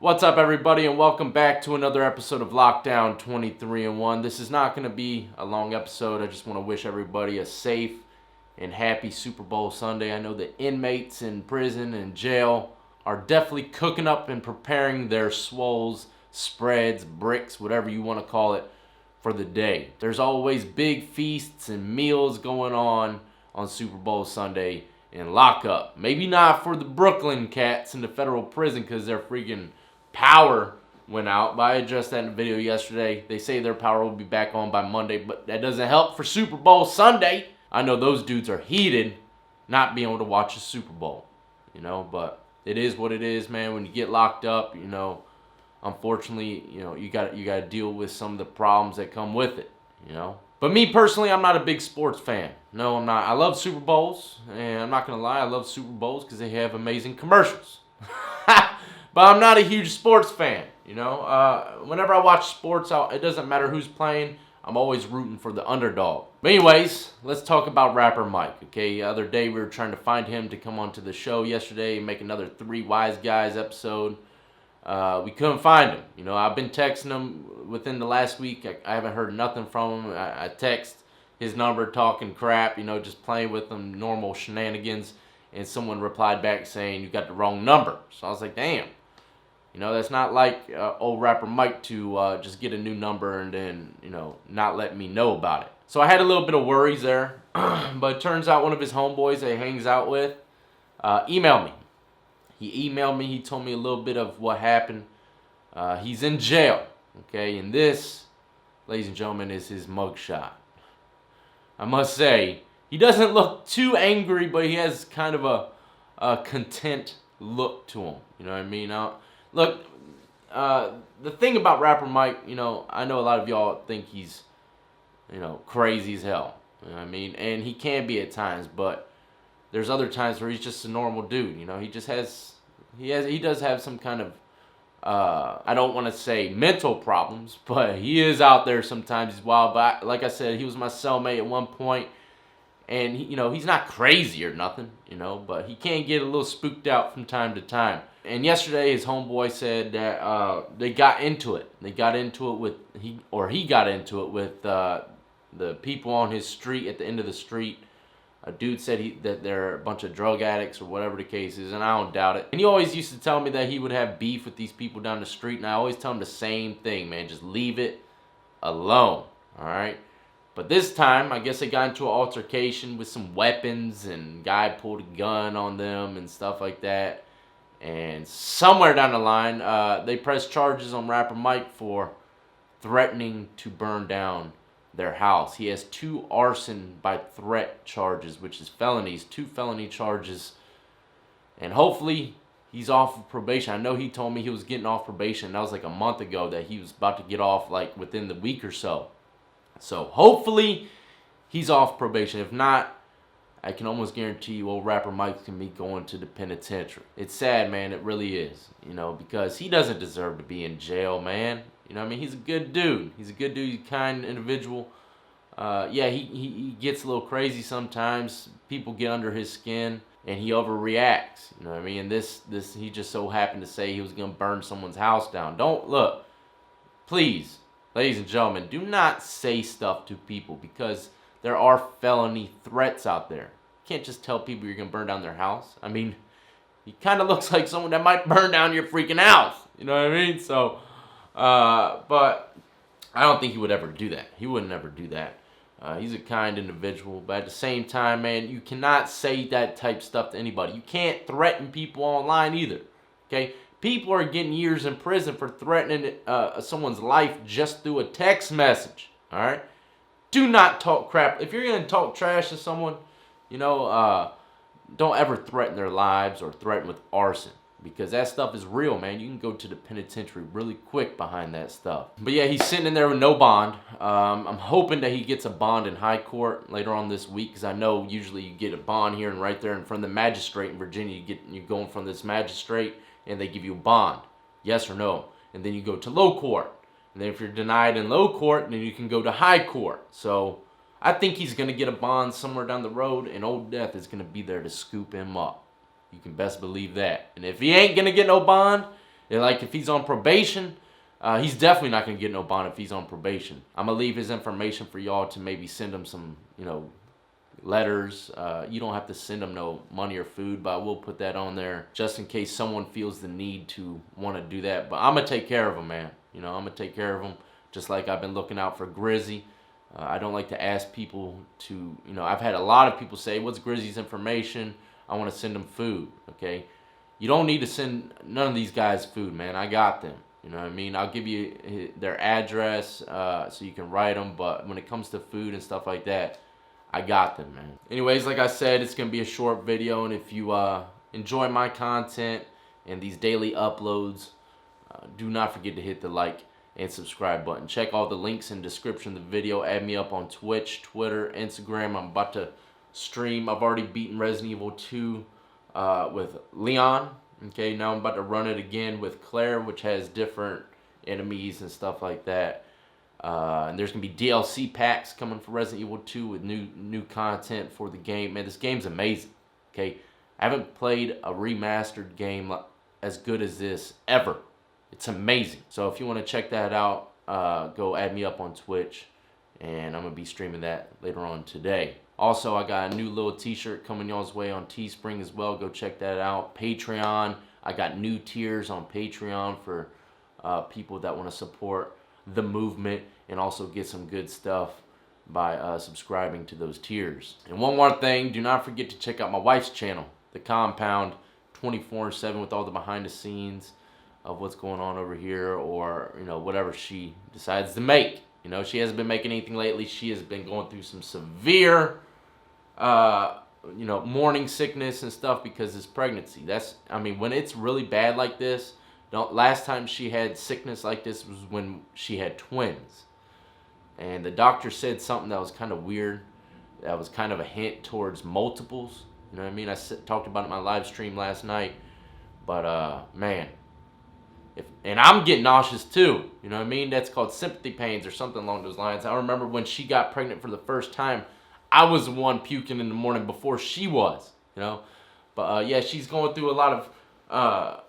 What's up, everybody, and welcome back to another episode of Lockdown 23-1. This is not going to be a long episode. I just want to wish everybody a safe and happy Super Bowl Sunday. I know the inmates in prison and jail are definitely cooking up and preparing their swoles, spreads, bricks, whatever you want to call it, for the day. There's always big feasts and meals going on Super Bowl Sunday in lockup. Maybe not for the Brooklyn cats in the federal prison because their freaking power went out, but I addressed that in a video yesterday. They say their power will be back on by Monday, but that doesn't help for Super Bowl Sunday. I know those dudes are heated not being able to watch a Super Bowl, but it is what it is, man. When you get locked up, unfortunately, you got to deal with some of the problems that come with it, But me personally, I'm not a big sports fan. No, I'm not. I love Super Bowls, and I'm not going to lie, I love Super Bowls because they have amazing commercials. But I'm not a huge sports fan, Whenever I watch sports, it doesn't matter who's playing. I'm always rooting for the underdog. But anyways, let's talk about rapper Mike, okay? The other day we were trying to find him to come onto the show yesterday and make another Three Wise Guys episode. We couldn't find him. I've been texting him within the last week. I haven't heard nothing from him. I text his number talking crap, just playing with him, normal shenanigans. And someone replied back saying, you got the wrong number. So I was like, damn. That's not like old rapper Mike to just get a new number and then, not let me know about it. So I had a little bit of worries there. But it turns out one of his homeboys that he hangs out with emailed me. He emailed me. He told me a little bit of what happened. He's in jail. Okay. And this, ladies and gentlemen, is his mugshot. I must say, he doesn't look too angry, but he has kind of a content look to him. You know what I mean? Look, the thing about rapper Mike, I know a lot of y'all think he's, crazy as hell. You know what I mean? And he can be at times, but there's other times where he's just a normal dude. He does have some kind of, I don't want to say mental problems, but he is out there sometimes. He's wild. But like I said, he was my cellmate at one point. And, he's not crazy or nothing, but he can get a little spooked out from time to time. And yesterday, his homeboy said that they got into it. He got into it with the people on his street at the end of the street. A dude said that they're a bunch of drug addicts or whatever the case is, and I don't doubt it. And he always used to tell me that he would have beef with these people down the street, and I always tell him the same thing, man. Just leave it alone, all right? But this time, I guess they got into an altercation with some weapons, and guy pulled a gun on them and stuff like that. And somewhere down the line, they pressed charges on rapper Mike for threatening to burn down their house. He has 2 arson by threat charges, which is felonies, 2 felony charges. And hopefully, he's off of probation. I know he told me he was getting off probation. That was like a month ago that he was about to get off like within the week or so. So hopefully he's off probation. If not, I can almost guarantee you old rapper Mike can be going to the penitentiary. It's sad, man. It really is. Because he doesn't deserve to be in jail, man. He's a good dude. He's a good dude. He's a kind individual. He gets a little crazy sometimes. People get under his skin and he overreacts. And this he just so happened to say he was going to burn someone's house down. Look, please. Ladies and gentlemen, do not say stuff to people because there are felony threats out there. You can't just tell people you're going to burn down their house. He kind of looks like someone that might burn down your freaking house. You know what I mean? So, but I don't think he would ever do that. He would never do that. He's a kind individual. But at the same time, man, you cannot say that type stuff to anybody. You can't threaten people online either. Okay? People are getting years in prison for threatening someone's life just through a text message. All right? Do not talk crap. If you're going to talk trash to someone, don't ever threaten their lives or threaten with arson. Because that stuff is real, man. You can go to the penitentiary really quick behind that stuff. But yeah, he's sitting in there with no bond. I'm hoping that he gets a bond in high court later on this week. Because I know usually you get a bond here and right there in front of the magistrate in Virginia. You go in front of this magistrate and they give you a bond, yes or no. And then you go to low court. And then if you're denied in low court, then you can go to high court. So I think he's going to get a bond somewhere down the road, and Old Death is going to be there to scoop him up. You can best believe that. And if he ain't going to get no bond, Like if he's on probation, he's definitely not gonna get no bond if he's on probation. I'm gonna leave his information for y'all to maybe send him some, letters. You don't have to send him no money or food, but I will put that on there just in case someone feels the need to want to do that. But I'm gonna take care of him, man. I'm gonna take care of him just like I've been looking out for GRIZZY. I don't like to ask people to, I've had a lot of people say, what's GRIZZY's information? I want to send them food, okay? You don't need to send none of these guys food, man. I got them. You know what I mean? I'll give you their address so you can write them, but when it comes to food and stuff like that, I got them, man. Anyways, like I said, it's going to be a short video, and if you enjoy my content and these daily uploads, do not forget to hit the like and subscribe button. Check all the links in the description of the video. Add me up on Twitch, Twitter, Instagram. I'm about to stream. I've already beaten Resident Evil 2 with Leon. Okay, now I'm about to run it again with Claire, which has different enemies and stuff like that. And there's going to be DLC packs coming for Resident Evil 2 with new content for the game. Man, this game's amazing. Okay, I haven't played a remastered game as good as this ever. It's amazing. So if you want to check that out, go add me up on Twitch, and I'm going to be streaming that later on today. Also, I got a new little t-shirt coming y'all's way on Teespring as well. Go check that out. Patreon. I got new tiers on Patreon for people that want to support the movement and also get some good stuff by subscribing to those tiers. And one more thing, do not forget to check out my wife's channel, The Compound, 24/7 with all the behind the scenes of what's going on over here, or whatever she decides to make. She hasn't been making anything lately. She has been going through some severe morning sickness and stuff because it's pregnancy. When it's really bad like this, last time she had sickness like this was when she had twins. And the doctor said something that was kind of weird. That was kind of a hint towards multiples. You know what I mean? I talked about it in my live stream last night. But, man. And I'm getting nauseous too. You know what I mean? That's called sympathy pains or something along those lines. I remember when she got pregnant for the first time, I was the one puking in the morning before she was. But, yeah, she's going through a lot of,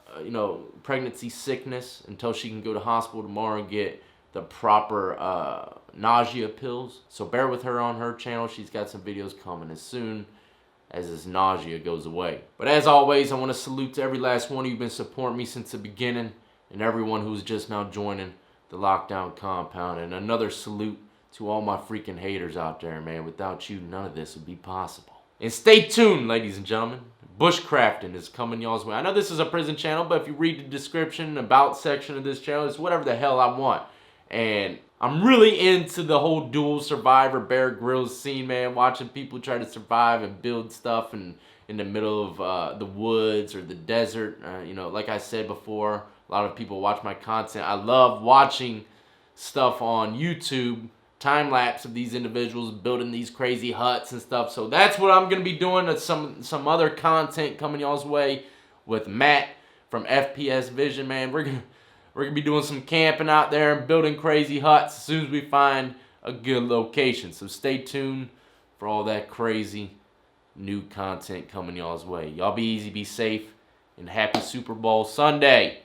pregnancy sickness until she can go to hospital tomorrow and get the proper nausea pills. So bear with her on her channel. She's got some videos coming as soon as this nausea goes away. But as always, I want to salute to every last one of you who've been supporting me since the beginning, and everyone who's just now joining the Lockdown Compound. And another salute to all my freaking haters out there, man. Without you, none of this would be possible. And stay tuned, ladies and gentlemen. Bushcrafting is coming y'all's way. I know this is a prison channel, but if you read the description, about section of this channel, it's whatever the hell I want. And I'm really into the whole dual survivor Bear Grylls scene, man. Watching people try to survive and build stuff in the middle of the woods or the desert. Like I said before, a lot of people watch my content. I love watching stuff on YouTube, time-lapse of these individuals building these crazy huts and stuff. So that's what I'm going to be doing. Some other content coming y'all's way with Matt from FPS Vision, man. We're gonna be doing some camping out there and building crazy huts as soon as we find a good location. So stay tuned for all that crazy new content coming y'all's way. Y'all be easy, be safe, and happy Super Bowl Sunday.